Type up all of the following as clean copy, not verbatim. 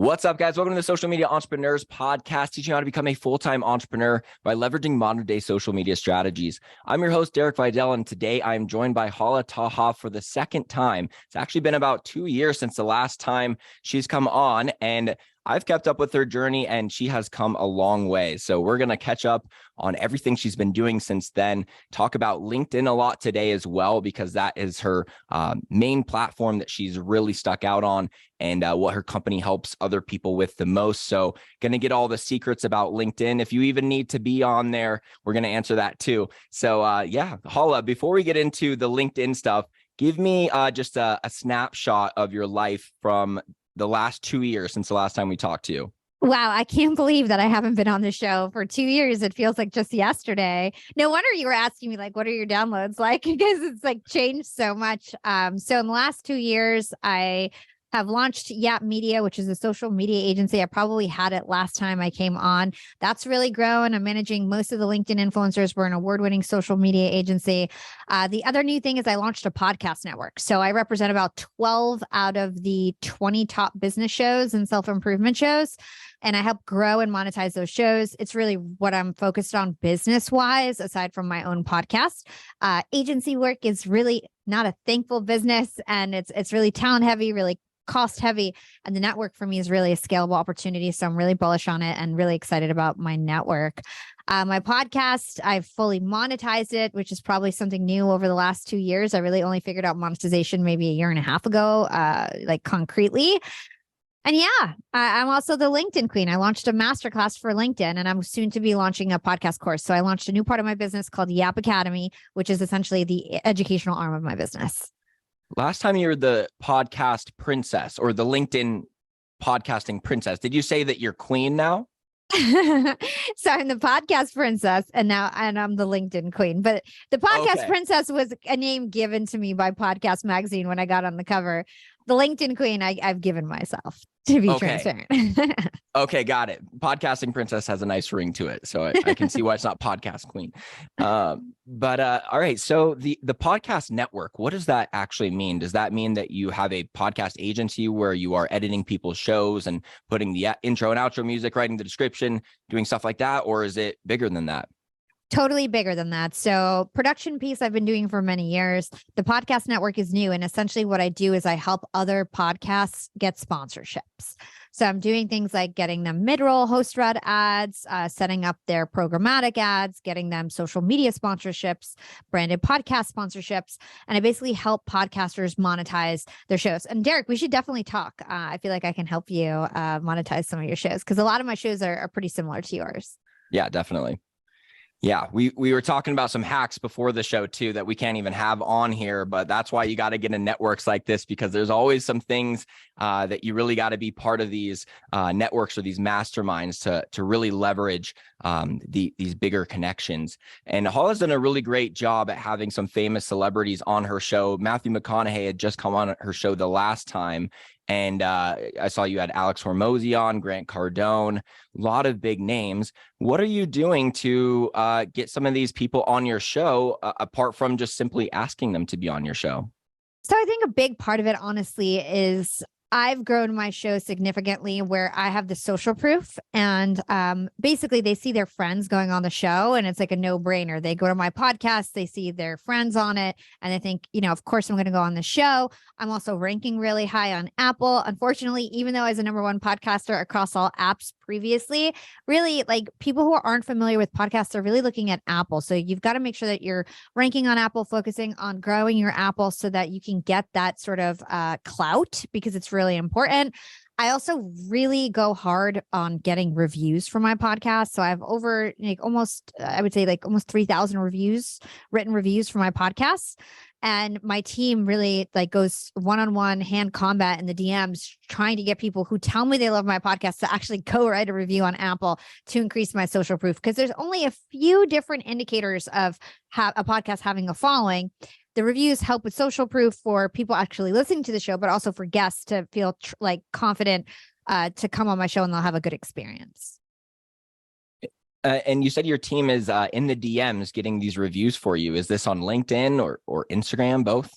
What's up, guys? Welcome to the Social Media Entrepreneurs Podcast, teaching you how to become a full-time entrepreneur by leveraging modern-day social media strategies. I'm your host, Derek Videll, and today I'm joined by Hala Taha for the second time. It's actually been about 2 years since the last time she's come on, and I've kept up with her journey, and she has come a long way. So we're going to catch up on everything she's been doing since then, talk about LinkedIn a lot today as well, because that is her main platform that she's really stuck out on, and what her company helps other people with the most. So going to get all the secrets about LinkedIn. If you even need to be on there, we're going to answer that too. So yeah, Hala, before we get into the LinkedIn stuff, give me just a snapshot of your life from the last 2 years since the last time we talked to you. Wow, I can't believe that I haven't been on the show for 2 years. It feels like just yesterday. No wonder you were asking me, like, what are your downloads like? Because it's like changed so much. So in the last 2 years, I have launched Yap Media, which is a social media agency. I probably had it last time I came on. That's really grown. I'm managing most of the LinkedIn influencers. We're an award-winning social media agency. The other new thing is I launched a podcast network. So I represent about 12 out of the 20 top business shows and self-improvement shows. And I help grow and monetize those shows. It's really what I'm focused on business-wise, aside from my own podcast. Agency work is really not a thankful business, and it's really talent-heavy, really cost-heavy. And the network for me is really a scalable opportunity. So I'm really bullish on it and really excited about my network. My podcast, I've fully monetized it, which is probably something new over the last 2 years. I really only figured out monetization maybe a year and a half ago, like concretely. And yeah, I'm also the LinkedIn queen. I launched a masterclass for LinkedIn, and I'm soon to be launching a podcast course. So I launched a new part of my business called Yap Academy, which is essentially the educational arm of my business. Last time you were the podcast princess, or the LinkedIn podcasting princess. Did you say that you're queen now? So I'm the podcast princess, and I'm the LinkedIn queen. But the podcast princess was a name given to me by Podcast Magazine when I got on the cover. The LinkedIn queen, I've given myself, to be transparent. Okay, got it. Podcasting princess has a nice ring to it, so I can see why it's not podcast queen. But all right, so the podcast network, what does that actually mean? Does that mean that you have a podcast agency where you are editing people's shows and putting the intro and outro music, writing the description, doing stuff like that, or is it bigger than that? Totally bigger than that. So production piece I've been doing for many years. The podcast network is new. And essentially what I do is I help other podcasts get sponsorships. So I'm doing things like getting them mid-roll host read ads, setting up their programmatic ads, getting them social media sponsorships, branded podcast sponsorships. And I basically help podcasters monetize their shows. And Derek, we should definitely talk. I feel like I can help you monetize some of your shows, because a lot of my shows are pretty similar to yours. Yeah, definitely. Yeah, we were talking about some hacks before the show too that we can't even have on here, but that's why you got to get in networks like this, because there's always some things that you really got to be part of these networks or these masterminds to really leverage these bigger connections. And Hala's done a really great job at having some famous celebrities on her show. Matthew McConaughey had just come on her show the last time. And I saw you had Alex Hormozy on, Grant Cardone, a lot of big names. What are you doing to get some of these people on your show, apart from just simply asking them to be on your show? So I think a big part of it, honestly, is I've grown my show significantly where I have the social proof, and basically they see their friends going on the show, and it's like a no-brainer. They go to my podcast, they see their friends on it, and they think, of course I'm going to go on the show. I'm also ranking really high on Apple. Unfortunately, even though I was a #1 podcaster across all apps previously, really, like, people who aren't familiar with podcasts are really looking at Apple. So you've got to make sure that you're ranking on Apple, focusing on growing your Apple so that you can get that sort of clout, because it's really important. I also really go hard on getting reviews for my podcast. So I have over almost 3,000 written reviews for my podcasts. And my team really goes one-on-one hand combat in the DMs, trying to get people who tell me they love my podcast to actually go write a review on Apple to increase my social proof. Because there's only a few different indicators of a podcast having a following. The reviews help with social proof for people actually listening to the show, but also for guests to feel confident to come on my show and they'll have a good experience. And you said your team is in the DMs getting these reviews for you. Is this on LinkedIn or Instagram, both?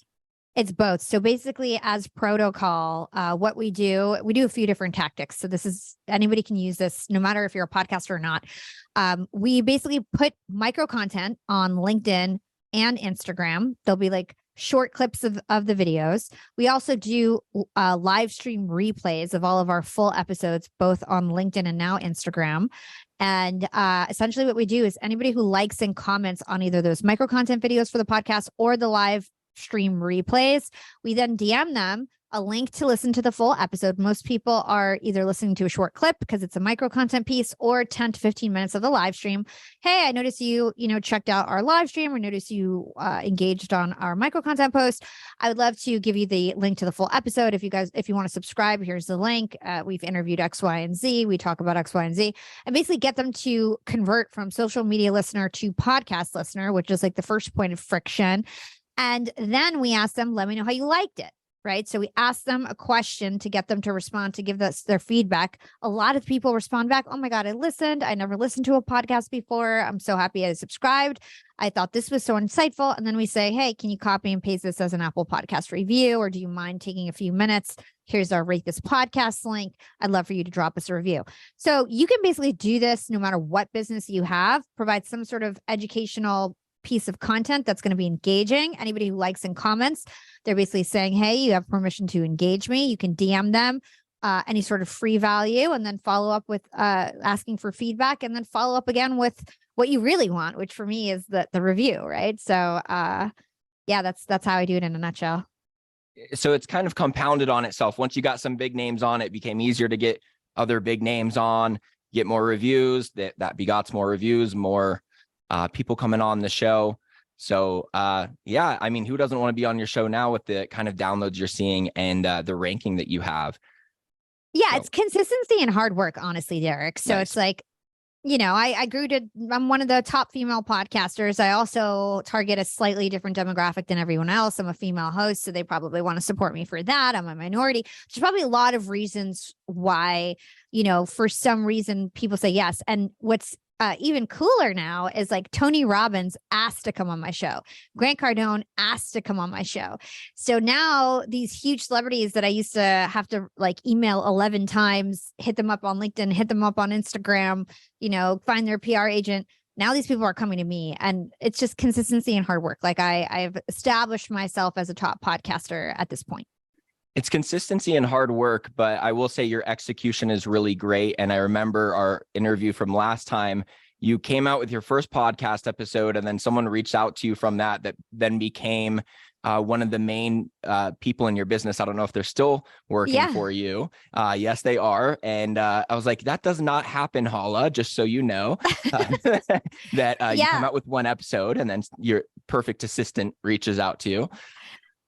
It's both. So basically, as protocol, what we do a few different tactics. So this is, anybody can use this, no matter if you're a podcaster or not. We basically put micro content on LinkedIn and Instagram. There'll be like short clips of the videos. We also do live stream replays of all of our full episodes, both on LinkedIn and now Instagram. And essentially what we do is anybody who likes and comments on either those micro content videos for the podcast or the live stream replays, we then DM them a link to listen to the full episode. Most people are either listening to a short clip because it's a micro content piece, or 10 to 15 minutes of the live stream. Hey, I noticed you checked out our live stream, or noticed you engaged on our micro content post. I would love to give you the link to the full episode. If you want to subscribe, here's the link. We've interviewed X, Y, and Z. We talk about X, Y, and Z, and basically get them to convert from social media listener to podcast listener, which is like the first point of friction. And then we ask them, let me know how you liked it, right? So we ask them a question to get them to respond, to give us their feedback. A lot of people respond back, oh my God, I listened. I never listened to a podcast before. I'm so happy I subscribed. I thought this was so insightful. And then we say, hey, can you copy and paste this as an Apple Podcast review? Or do you mind taking a few minutes? Here's our Rate This Podcast link. I'd love for you to drop us a review. So you can basically do this no matter what business you have, provide some sort of educational piece of content that's going to be engaging. Anybody who likes and comments, they're basically saying, hey, you have permission to engage me. You can DM them any sort of free value, and then follow up with asking for feedback, and then follow up again with what you really want, which for me is the review, right? So yeah, that's how I do it in a nutshell. So it's kind of compounded on itself. Once you got some big names on, it became easier to get other big names on, get more reviews. That begots more reviews, more people coming on the show. So yeah, I mean, who doesn't want to be on your show now with the kind of downloads you're seeing and the ranking that you have? Yeah, So, it's consistency and hard work, honestly, Derek. So nice. it's like, I'm one of the top female podcasters. I also target a slightly different demographic than everyone else. I'm a female host, so they probably want to support me for that. I'm a minority. There's probably a lot of reasons why, for some reason people say yes. And what's even cooler now is like Tony Robbins asked to come on my show. Grant Cardone asked to come on my show. So now these huge celebrities that I used to have to like email 11 times, hit them up on LinkedIn, hit them up on Instagram, find their PR agent. Now these people are coming to me, and it's just consistency and hard work. Like I've established myself as a top podcaster at this point. It's consistency and hard work, but I will say your execution is really great. And I remember our interview from last time, you came out with your first podcast episode, and then someone reached out to you from that then became one of the main people in your business. I don't know if they're still working for you. Yes, they are. And I was like, that does not happen, Hala, just so you know, that you come out with one episode and then your perfect assistant reaches out to you.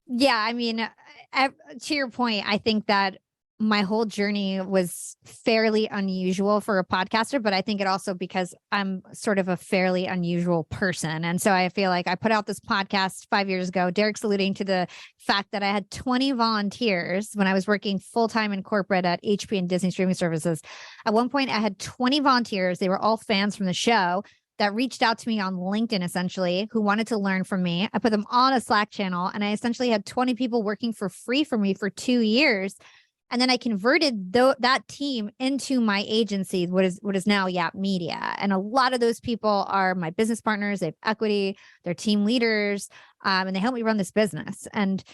Yeah, I mean, to your point, I think that my whole journey was fairly unusual for a podcaster, but I think it also because I'm sort of a fairly unusual person. And so I feel like I put out this podcast 5 years ago. Derek's alluding to the fact that I had 20 volunteers when I was working full-time in corporate at HP and Disney Streaming Services. At one point, I had 20 volunteers. They were all fans from the show that reached out to me on LinkedIn, essentially, who wanted to learn from me. I put them on a Slack channel, and I essentially had 20 people working for free for me for 2 years. And then I converted that team into my agency, what is now Yap Media. And a lot of those people are my business partners. They have equity, they're team leaders, and they help me run this business. And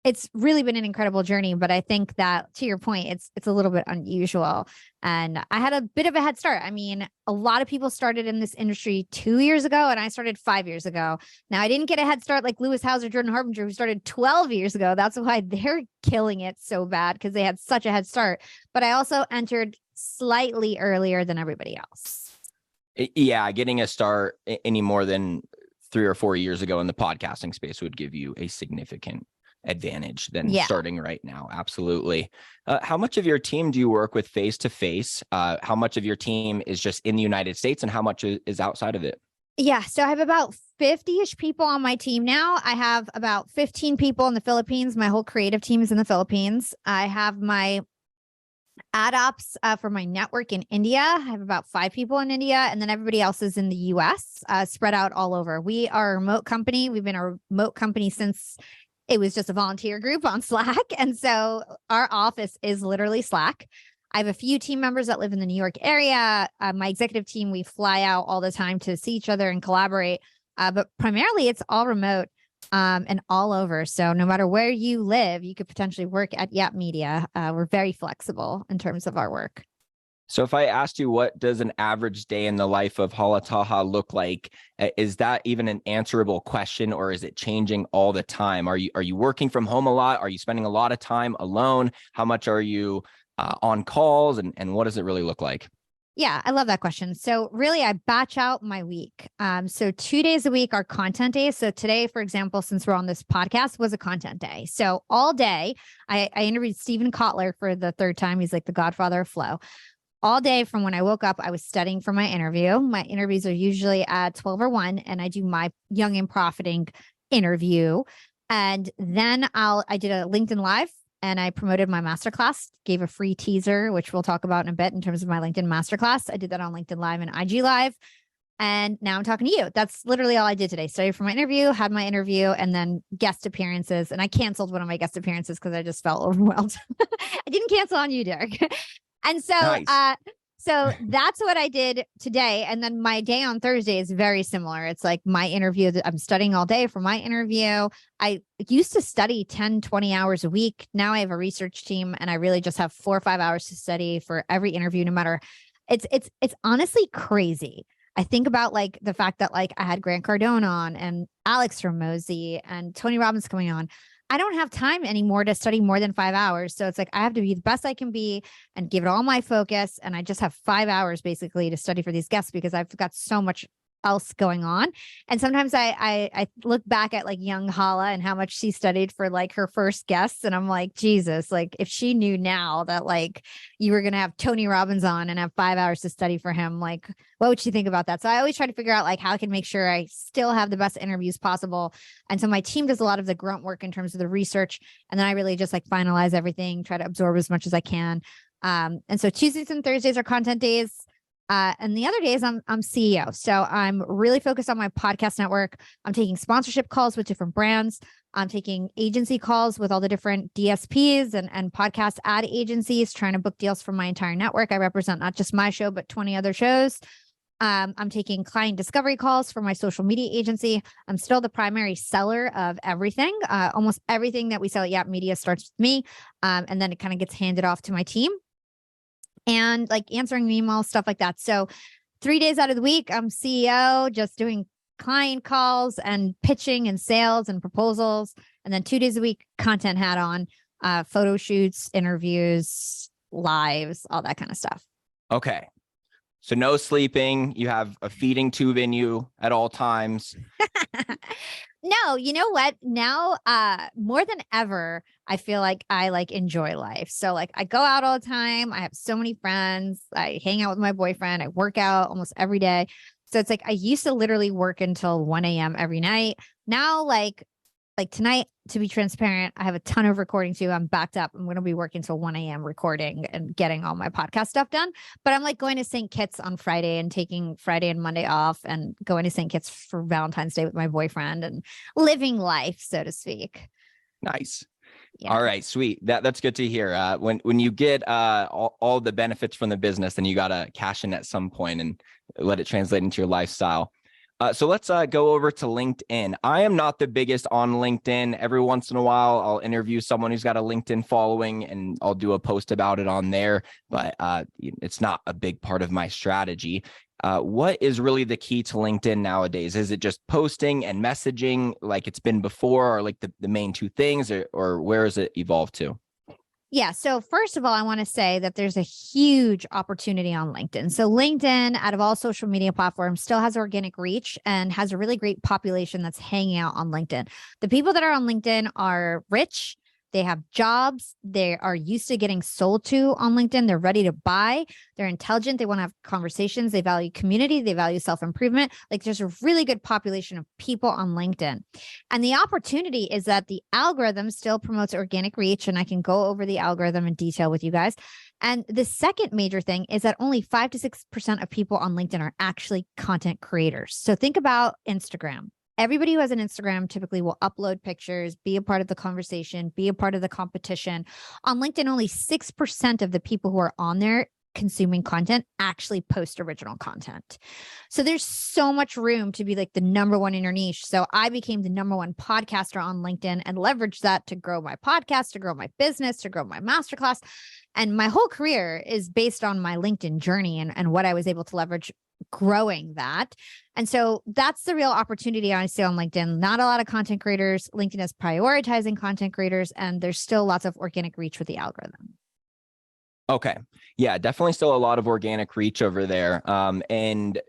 it's really been an incredible journey, but I think that, to your point, it's a little bit unusual. And I had a bit of a head start. I mean, a lot of people started in this industry 2 years ago, and I started 5 years ago. Now, I didn't get a head start like Lewis Hauser, Jordan Harbinger, who started 12 years ago. That's why they're killing it so bad, because they had such a head start. But I also entered slightly earlier than everybody else. Yeah, getting a start any more than 3 or 4 years ago in the podcasting space would give you a significant advantage than starting right now. Absolutely. How much of your team do you work with face to face? How much of your team is just in the United States, and how much is outside of it? Yeah. So I have about 50-ish people on my team now. I have about 15 people in the Philippines. My whole creative team is in the Philippines. I have my ad ops for my network in India. I have about 5 people in India, and then everybody else is in the US, spread out all over. We are a remote company. We've been a remote company since It was just a volunteer group on Slack. And so our office is literally Slack. I have a few team members that live in the New York area. My executive team, we fly out all the time to see each other and collaborate. But primarily it's all remote and all over. So no matter where you live, you could potentially work at Yap Media. We're very flexible in terms of our work. So if I asked you, what does an average day in the life of Hala Taha look like? Is that even an answerable question, or is it changing all the time? Are you working from home a lot? Are you spending a lot of time alone? How much are you on calls, and what does it really look like? Yeah, I love that question. So really, I batch out my week. So 2 days a week are content days. So today, for example, since we're on this podcast, was a content day. So all day, I interviewed Stephen Kotler for the third time. He's like the godfather of flow. All day from when I woke up, I was studying for my interview. My interviews are usually at 12 or 1, and I do my Young and Profiting interview. And then I did a LinkedIn Live, and I promoted my masterclass, gave a free teaser, which we'll talk about in a bit in terms of my LinkedIn masterclass. I did that on LinkedIn Live and IG Live. And now I'm talking to you. That's literally all I did today. Studied for my interview, had my interview, and then guest appearances. And I canceled one of my guest appearances because I just felt overwhelmed. I didn't cancel on you, Derek. And so, Nice. so that's what I did today. And then my day on Thursday is very similar. It's like my interview that I'm studying all day for my interview. I used to study 10, 20 hours a week. Now I have a research team, and I really just have 4 or 5 hours to study for every interview, no matter. It's honestly crazy. I think about like the fact that like I had Grant Cardone on and Alex Ramosi and Tony Robbins coming on. I don't have time anymore to study more than 5 hours. So it's like I have to be the best I can be and give it all my focus. And I just have 5 hours basically to study for these guests because I've got so much else going on. And sometimes I look back at like young Hala and how much she studied for like her first guests. And I'm like, Jesus, like if she knew now that like you were going to have Tony Robbins on and have 5 hours to study for him, like what would she think about that? So I always try to figure out like how I can make sure I still have the best interviews possible. And so my team does a lot of the grunt work in terms of the research. And then I really just like finalize everything, try to absorb as much as I can. And so Tuesdays and Thursdays are content days. And the other days I'm CEO. So I'm really focused on my podcast network. I'm taking sponsorship calls with different brands. I'm taking agency calls with all the different DSPs and podcast ad agencies, trying to book deals for my entire network. I represent not just my show, but 20 other shows. I'm taking client discovery calls for my social media agency. I'm still the primary seller of everything. Almost everything that we sell at Yap Media starts with me. And then it kind of gets handed off to my team. And like answering emails, stuff like that. So 3 days out of the week, I'm CEO, just doing client calls and pitching and sales and proposals. And then 2 days a week, content hat on, photo shoots, interviews, lives, all that kind of stuff. Okay. So no sleeping. You have a feeding tube in you at all times. No, you know what? Now, more than ever, I feel like I like enjoy life. So like I go out all the time. I have so many friends. I hang out with my boyfriend. I work out almost every day. So it's like I used to literally work until 1 a.m. every night. Now, like tonight, to be transparent, I have a ton of recording too. I'm backed up. I'm going to be working till 1 a.m. recording and getting all my podcast stuff done. But I'm like going to St. Kitts on Friday and taking Friday and Monday off and going to St. Kitts for Valentine's Day with my boyfriend and living life, so to speak. Nice. Yeah. All right, sweet. That's good to hear. When you get all the benefits from the business, then you got to cash in at some point and let it translate into your lifestyle. So let's go over to LinkedIn. I am not the biggest on LinkedIn. Every once in a while, I'll interview someone who's got a LinkedIn following and I'll do a post about it on there, but it's not a big part of my strategy. What is really the key to LinkedIn nowadays? Is it just posting and messaging like it's been before, or like the main two things, or where has it evolved to? Yeah. So first of all, I want to say that there's a huge opportunity on LinkedIn. So LinkedIn, out of all social media platforms, still has organic reach and has a really great population that's hanging out on LinkedIn. The people that are on LinkedIn are rich. They have jobs. They are used to getting sold to on LinkedIn. They're ready to buy. They're intelligent. They want to have conversations. They value community. They value self-improvement. Like there's a really good population of people on LinkedIn. And the opportunity is that the algorithm still promotes organic reach. And I can go over the algorithm in detail with you guys. And the second major thing is that only 5 to 6% of people on LinkedIn are actually content creators. So think about Instagram. everybody who has an Instagram typically will upload pictures, be a part of the conversation, be a part of the competition. On LinkedIn, only 6% of the people who are on there consuming content actually post original content. So there's so much room to be like the number one in your niche. So I became the number one podcaster on LinkedIn and leveraged that to grow my podcast, to grow my business, to grow my masterclass. And my whole career is based on my LinkedIn journey and what I was able to leverage growing that. And so that's the real opportunity I see on LinkedIn. Not a lot of content creators. LinkedIn is prioritizing content creators, and there's still lots of organic reach with the algorithm. Okay. Yeah, definitely still a lot of organic reach over there. And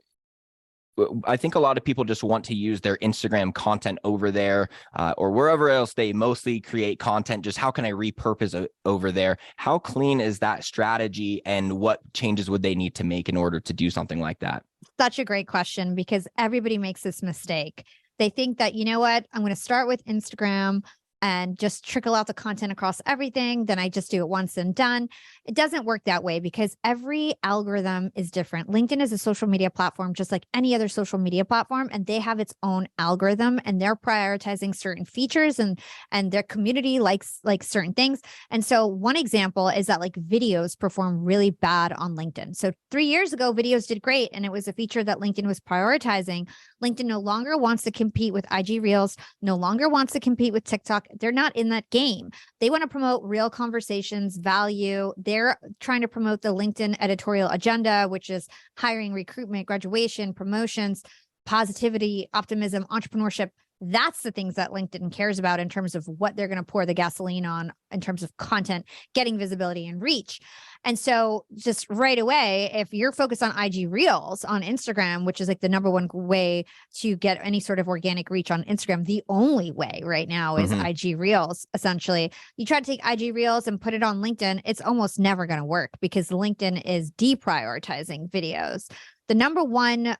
I think a lot of people just want to use their Instagram content over there or wherever else they mostly create content. Just how can I repurpose it over there? How clean is that strategy, and what changes would they need to make in order to do something like that? Such a great question, because everybody makes this mistake. They think that, you know what, I'm going to start with Instagram and just trickle out the content across everything. Then I just do it once and done. It doesn't work that way, because every algorithm is different. LinkedIn is a social media platform, just like any other social media platform, and they have its own algorithm, and they're prioritizing certain features, and their community likes certain things. And so one example is that like videos perform really bad on LinkedIn. So 3 years ago, videos did great, and it was a feature that LinkedIn was prioritizing. LinkedIn no longer wants to compete with IG Reels, no longer wants to compete with TikTok. They're not in that game. They want to promote real conversations, value. They're trying to promote the LinkedIn editorial agenda, which is hiring, recruitment, graduation, promotions, positivity, optimism, entrepreneurship. That's the things that LinkedIn cares about in terms of what they're going to pour the gasoline on in terms of content, getting visibility and reach. And so just right away, if you're focused on IG Reels on Instagram, which is like the number one way to get any sort of organic reach on Instagram, the only way right now is IG Reels. Essentially, you try to take IG Reels and put it on LinkedIn, it's almost never going to work, because LinkedIn is deprioritizing videos. The number one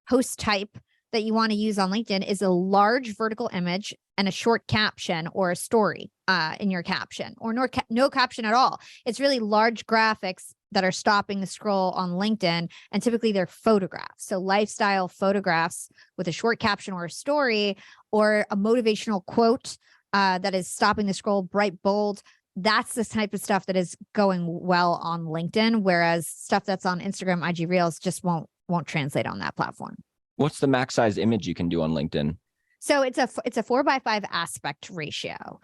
post type that you want to use on LinkedIn is a large vertical image and a short caption or a story in your caption, or no caption at all. It's really large graphics that are stopping the scroll on LinkedIn, and typically they're photographs. So lifestyle photographs with a short caption or a story, or a motivational quote that is stopping the scroll, bright, bold. That's the type of stuff that is going well on LinkedIn, whereas stuff that's on Instagram, IG Reels just won't translate on that platform. What's the max size image you can do on LinkedIn? So it's a 4:5 aspect ratio.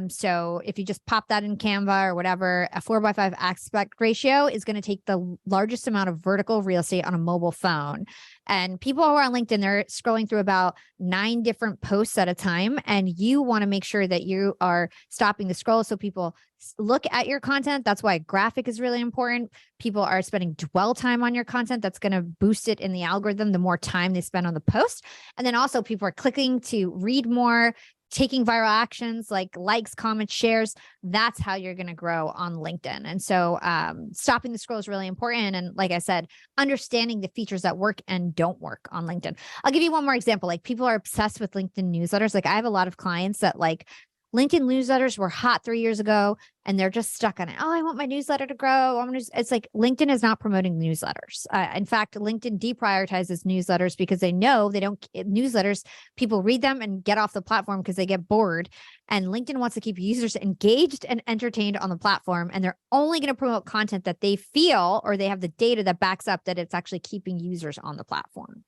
So if you just pop that in Canva or whatever, a 4:5 aspect ratio is going to take the largest amount of vertical real estate on a mobile phone. And people who are on LinkedIn, they're scrolling through about 9 different posts at a time. And you want to make sure that you are stopping the scroll so people look at your content. That's why graphic is really important. People are spending dwell time on your content. That's going to boost it in the algorithm the more time they spend on the post. And then also people are clicking to read more, taking viral actions like likes, comments, shares. That's how you're going to grow on LinkedIn. And so stopping the scroll is really important. And like I said, understanding the features that work and don't work on LinkedIn. I'll give you one more example. Like people are obsessed with LinkedIn newsletters. Like I have a lot of clients that like LinkedIn newsletters were hot 3 years ago, and they're just stuck on it. Oh, I want my newsletter to grow. It's like LinkedIn is not promoting newsletters. In fact, LinkedIn deprioritizes newsletters because they know newsletters, people read them and get off the platform because they get bored. And LinkedIn wants to keep users engaged and entertained on the platform. And they're only going to promote content that they feel, or they have the data that backs up that it's actually keeping users on the platform.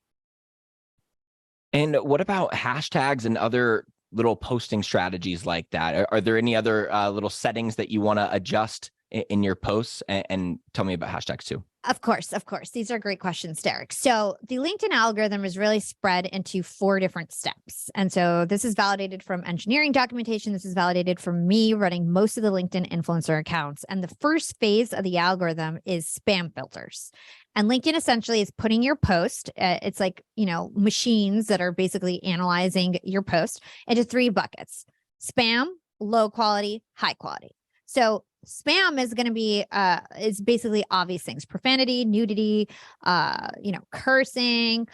And what about hashtags and other little posting strategies like that? Are there any other little settings that you want to adjust in your posts? And tell me about hashtags too. Of course. These are great questions, Derek. So the LinkedIn algorithm is really spread into 4 different steps. And so this is validated from engineering documentation. This is validated from me running most of the LinkedIn influencer accounts. And the first phase of the algorithm is spam filters. And LinkedIn essentially is putting your post, it's like, machines that are basically analyzing your post into 3 buckets: spam, low quality, high quality. So spam is going to be is basically obvious things: profanity, nudity, cursing,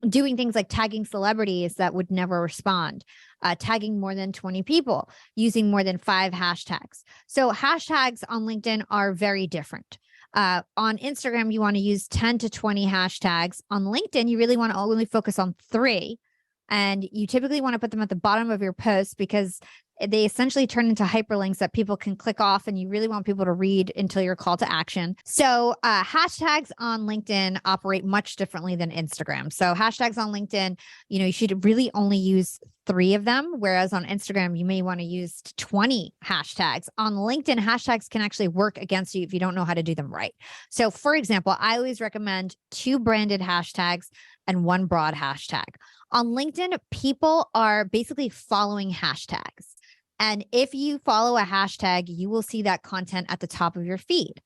doing things like tagging celebrities that would never respond, tagging more than 20 people, using more than 5 hashtags. So hashtags on LinkedIn are very different. On Instagram, you want to use 10 to 20 hashtags. On LinkedIn, you really want to only focus on 3. And you typically want to put them at the bottom of your post because they essentially turn into hyperlinks that people can click off, and you really want people to read until your call to action. So hashtags on LinkedIn operate much differently than Instagram. So hashtags on LinkedIn, you should really only use 3 of them, whereas on Instagram, you may want to use 20 hashtags. On LinkedIn, hashtags can actually work against you if you don't know how to do them right. So for example, I always recommend 2 branded hashtags and 1 broad hashtag. On LinkedIn, people are basically following hashtags. And if you follow a hashtag, you will see that content at the top of your feed.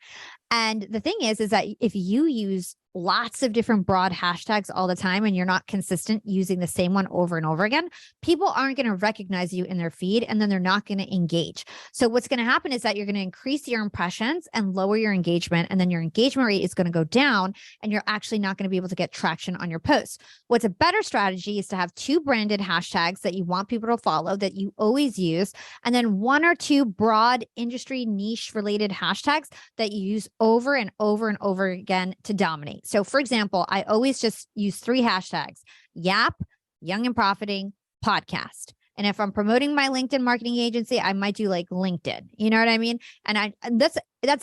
And the thing is that if you use lots of different broad hashtags all the time and you're not consistent using the same one over and over again, people aren't going to recognize you in their feed, and then they're not going to engage. So what's going to happen is that you're going to increase your impressions and lower your engagement, and then your engagement rate is going to go down, and you're actually not going to be able to get traction on your posts. What's a better strategy is to have 2 branded hashtags that you want people to follow that you always use, and then 1 or 2 broad industry niche related hashtags that you use over and over and over again to dominate. So for example, I always just use 3 hashtags: YAP, Young and Profiting, podcast. And if I'm promoting my LinkedIn marketing agency, I might do like LinkedIn. You know what I mean? And that's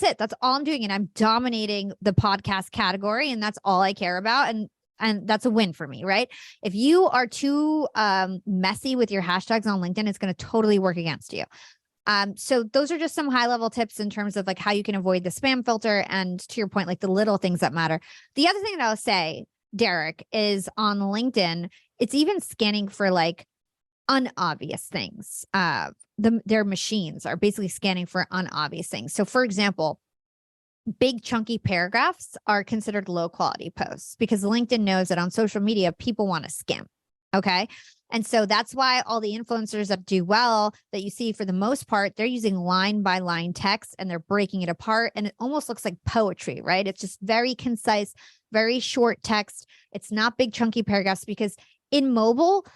it. That's all I'm doing. And I'm dominating the podcast category, and that's all I care about. And that's a win for me, right? If you are too messy with your hashtags on LinkedIn, it's going to totally work against you. So those are just some high level tips in terms of like how you can avoid the spam filter, and to your point, like the little things that matter. The other thing that I'll say, Derek, is on LinkedIn, it's even scanning for like unobvious things. Their machines are basically scanning for unobvious things. So for example, big chunky paragraphs are considered low quality posts because LinkedIn knows that on social media, people want to skim. Okay. And so that's why all the influencers that do well that you see, for the most part, they're using line by line text and they're breaking it apart. And it almost looks like poetry, right? It's just very concise, very short text. It's not big chunky paragraphs, because in mobile,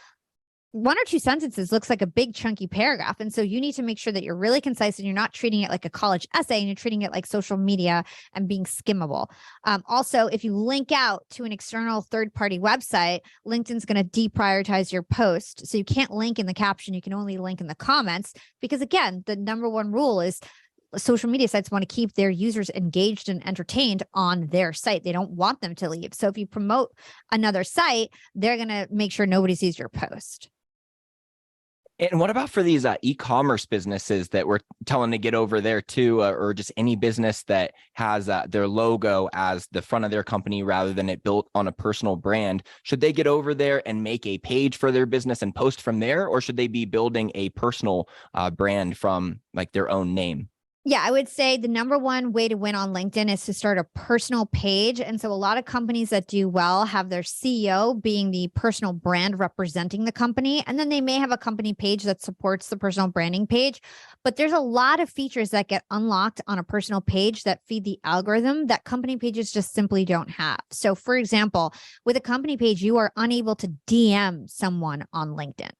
1 or 2 sentences looks like a big chunky paragraph. And so you need to make sure that you're really concise and you're not treating it like a college essay, and you're treating it like social media and being skimmable. Also, if you link out to an external third-party website, LinkedIn's going to deprioritize your post. So you can't link in the caption. You can only link in the comments, because again, the number 1 rule is social media sites want to keep their users engaged and entertained on their site. They don't want them to leave. So if you promote another site, they're going to make sure nobody sees your post. And what about for these e-commerce businesses that we're telling to get over there too, or just any business that has their logo as the front of their company rather than it built on a personal brand? Should they get over there and make a page for their business and post from there, or should they be building a personal brand from like their own name? Yeah, I would say the number 1 way to win on LinkedIn is to start a personal page. And so a lot of companies that do well have their CEO being the personal brand representing the company. And then they may have a company page that supports the personal branding page. But there's a lot of features that get unlocked on a personal page that feed the algorithm that company pages just simply don't have. So for example, with a company page, you are unable to DM someone on LinkedIn.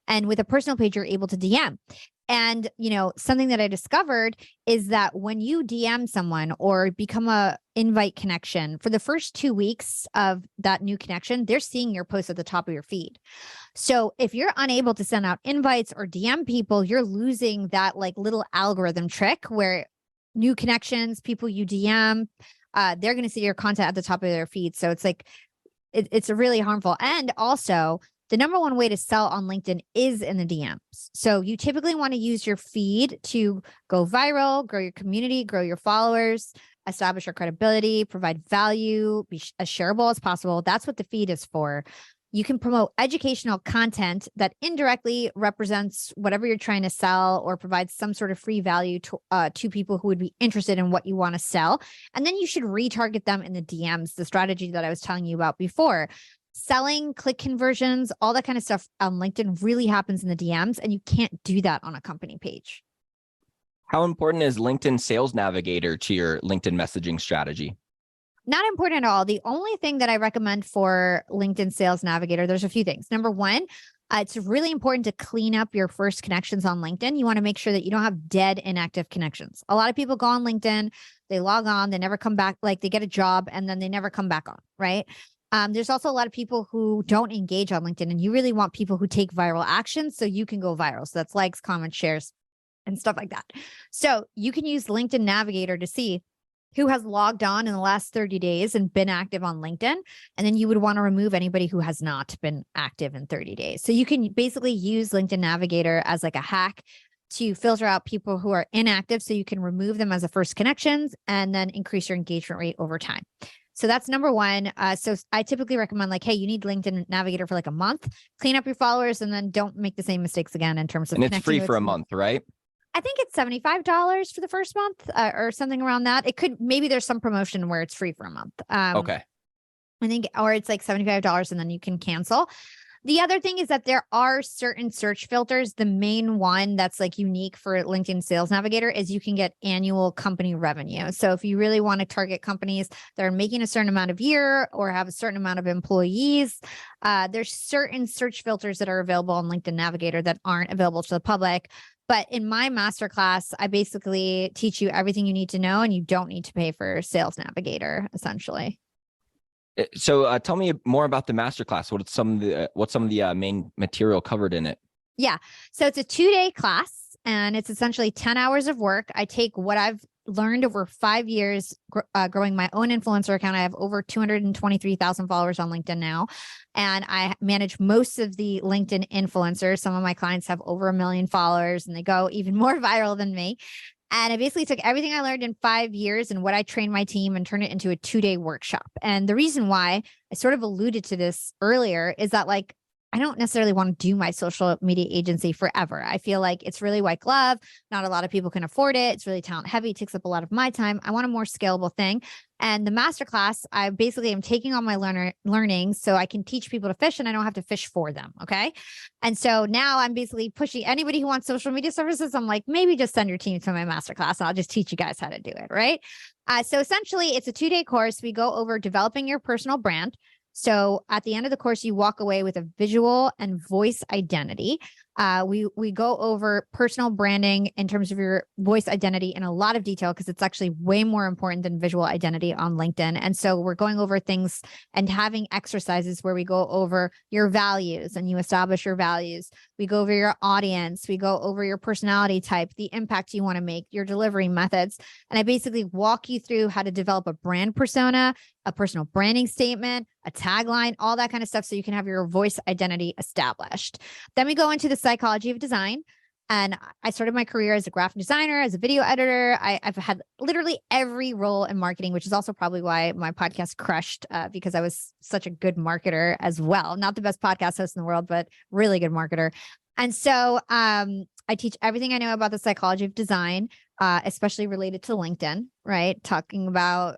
And with a personal page, you're able to DM. And, something that I discovered is that when you DM someone or become a invite connection, for the first 2 weeks of that new connection, they're seeing your post at the top of your feed. So if you're unable to send out invites or DM people, you're losing that like little algorithm trick where new connections, people you DM, they're going to see your content at the top of their feed. So it's like, it's really harmful. And also, the number 1 way to sell on LinkedIn is in the DMs. So you typically want to use your feed to go viral, grow your community, grow your followers, establish your credibility, provide value, be as shareable as possible. That's what the feed is for. You can promote educational content that indirectly represents whatever you're trying to sell or provides some sort of free value to people who would be interested in what you want to sell. And then you should retarget them in the DMs, the strategy that I was telling you about before. Selling, click conversions, all that kind of stuff on LinkedIn really happens in the DMs, and you can't do that on a company page. How important is LinkedIn Sales Navigator to your LinkedIn messaging strategy? Not important at all. The only thing that I recommend for LinkedIn Sales Navigator, there's a few things. Number 1, It's really important to clean up your first connections on LinkedIn. You want to make sure that you don't have dead inactive connections. A lot of people go on LinkedIn, they log on, they never come back, like they get a job and then they never come back on, right? There's also a lot of people who don't engage on LinkedIn, and you really want people who take viral actions so you can go viral. So that's likes, comments, shares, and stuff like that. So you can use LinkedIn Navigator to see who has logged on in the last 30 days and been active on LinkedIn. And then you would want to remove anybody who has not been active in 30 days. So you can basically use LinkedIn Navigator as like a hack to filter out people who are inactive so you can remove them as a first connections and then increase your engagement rate over time. So that's number one. So I typically recommend like, hey, you need LinkedIn Navigator for like a month, clean up your followers, and then don't make the same mistakes again in terms of. And it's free for a month, right? I think it's $75 for the first month or something around that. It could, maybe there's some promotion where it's free for a month. Okay. I think, or it's like $75 and then you can cancel. The other thing is that there are certain search filters. The main one that's like unique for LinkedIn Sales Navigator is you can get annual company revenue. So if you really want to target companies that are making a certain amount of year or have a certain amount of employees, there's certain search filters that are available on LinkedIn Navigator that aren't available to the public. But in my masterclass, I basically teach you everything you need to know, and you don't need to pay for Sales Navigator, essentially. So tell me more about the masterclass. What's some of the main material covered in it? Yeah. So it's a 2-day class, and it's essentially 10 hours of work. I take what I've learned over 5 years growing my own influencer account. I have over 223,000 followers on LinkedIn now, and I manage most of the LinkedIn influencers. Some of my clients have over 1 million followers, and they go even more viral than me. And I basically took everything I learned in 5 years and what I trained my team and turned it into a 2-day workshop. And the reason why I sort of alluded to this earlier is that, like, I don't necessarily want to do my social media agency forever. I feel like it's really white glove. Not a lot of people can afford it. It's really talent heavy. It takes up a lot of my time. I want a more scalable thing. And the masterclass, I basically am taking on my learning so I can teach people to fish and I don't have to fish for them. Okay. And so now I'm basically pushing anybody who wants social media services. I'm like, maybe just send your team to my masterclass and I'll just teach you guys how to do it. Right. So essentially it's a 2-day course. We go over developing your personal brand. So at the end of the course, you walk away with a visual and voice identity. We go over personal branding in terms of your voice identity in a lot of detail because it's actually way more important than visual identity on LinkedIn. And so we're going over things and having exercises where we go over your values and you establish your values. We go over your audience. We go over your personality type, the impact you want to make, your delivery methods. And I basically walk you through how to develop a brand persona, a personal branding statement, a tagline, all that kind of stuff so you can have your voice identity established. Then we go into the psychology of design. And I started my career as a graphic designer, as a video editor. I've had literally every role in marketing, which is also probably why my podcast crushed because I was such a good marketer as well. Not the best podcast host in the world, but really good marketer. And so I teach everything I know about the psychology of design, especially related to LinkedIn, right? Talking about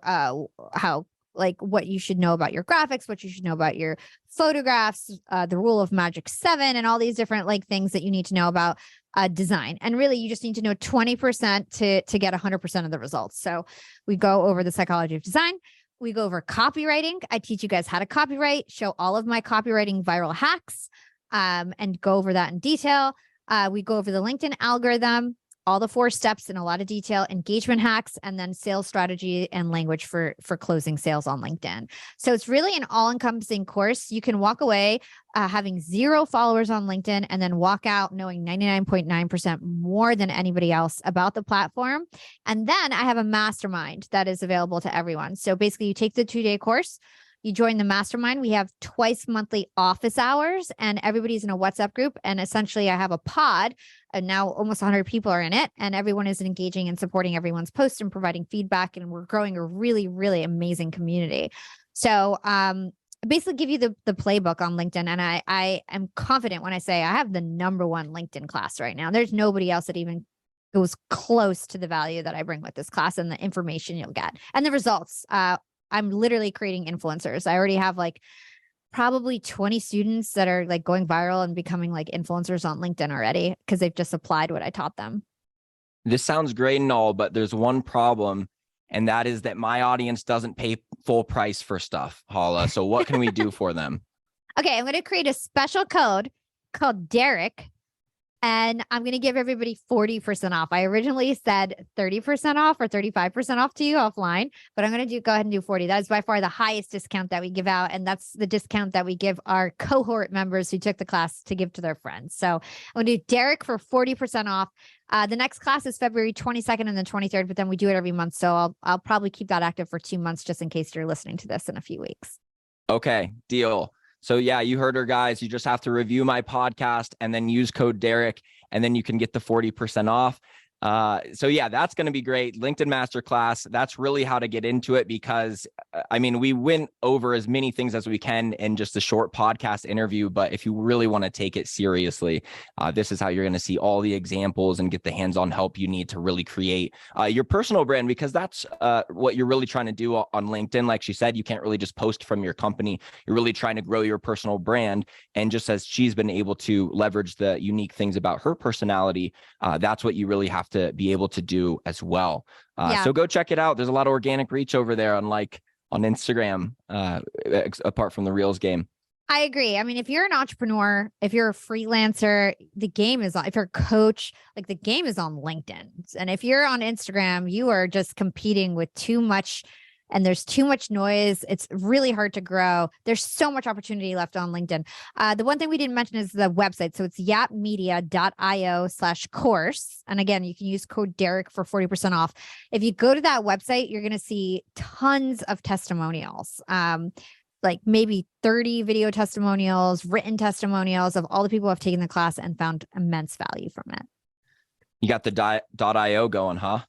how, like, what you should know about your graphics, what you should know about your photographs, the rule of magic 7, and all these different like things that you need to know about design. And really, you just need to know 20% to get 100% of the results. So we go over the psychology of design. We go over copywriting. I teach you guys how to copyright, show all of my copywriting viral hacks, and go over that in detail. We go over the LinkedIn algorithm, all the 4 steps in a lot of detail, engagement hacks, and then sales strategy and language for closing sales on LinkedIn. So it's really an all-encompassing course. You can walk away having 0 followers on LinkedIn and then walk out knowing 99.9% more than anybody else about the platform. And then I have a mastermind that is available to everyone. So basically you take the 2-day course, you join the mastermind. We have twice monthly office hours and everybody's in a WhatsApp group. And essentially I have a pod and now almost 100 people are in it and everyone is engaging and supporting everyone's posts and providing feedback. And we're growing a really, really amazing community. So, basically give you the playbook on LinkedIn. And I am confident when I say I have the #1 LinkedIn class right now. There's nobody else that even goes close to the value that I bring with this class and the information you'll get and the results. I'm literally creating influencers. I already have like probably 20 students that are like going viral and becoming like influencers on LinkedIn already because they've just applied what I taught them. This sounds great and all, but there's one problem, and that is that my audience doesn't pay full price for stuff, Hala. So what can we do for them? Okay, I'm going to create a special code called Derek. And I'm going to give everybody 40% off. I originally said 30% off or 35% off to you offline, but I'm going to go ahead and do 40. That is by far the highest discount that we give out. And that's the discount that we give our cohort members who took the class to give to their friends. So I'm going to do Derek for 40% off. The next class is February 22nd and the 23rd, but then we do it every month. So I'll probably keep that active for 2 months just in case you're listening to this in a few weeks. Okay, deal. So yeah, you heard her, guys. You just have to review my podcast and then use code Derek, and then you can get the 40% off. So yeah, that's going to be great. LinkedIn Masterclass. That's really how to get into it, because I mean, we went over as many things as we can in just a short podcast interview. But if you really want to take it seriously, this is how you're going to see all the examples and get the hands-on help you need to really create your personal brand, because that's what you're really trying to do on LinkedIn. Like she said, you can't really just post from your company. You're really trying to grow your personal brand. And just as she's been able to leverage the unique things about her personality, that's what you really have to be able to do as well. So go check it out. There's a lot of organic reach over there, unlike on Instagram, apart from the Reels game. I agree. I mean, if you're an entrepreneur, if you're a freelancer, the game is on. If you're a coach, like the game is on LinkedIn. And if you're on Instagram, you are just competing with too much, and there's too much noise. It's really hard to grow. There's so much opportunity left on LinkedIn. The one thing we didn't mention is the website. So it's yapmedia.io/course. And again, you can use code Derek for 40% off. If you go to that website, you're going to see tons of testimonials. Like maybe 30 video testimonials, written testimonials of all the people who have taken the class and found immense value from it. You got the .io going, huh?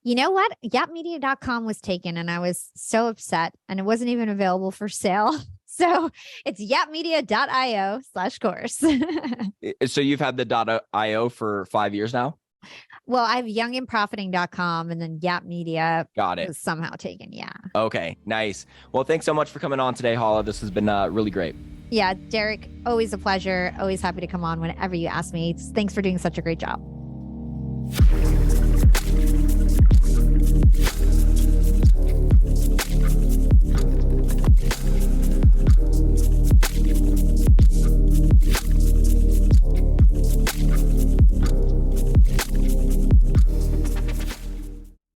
You know what? Yapmedia.com was taken and I was so upset, and it wasn't even available for sale. So it's yapmedia.io/course. So you've had the .io for 5 years now? Well, I have youngandprofiting.com, and then Yap Media Got it. was somehow taken. Yeah. Okay, nice. Well, thanks so much for coming on today, Hala. This has been really great. Yeah, Derek, always a pleasure. Always happy to come on whenever you ask me. Thanks for doing such a great job.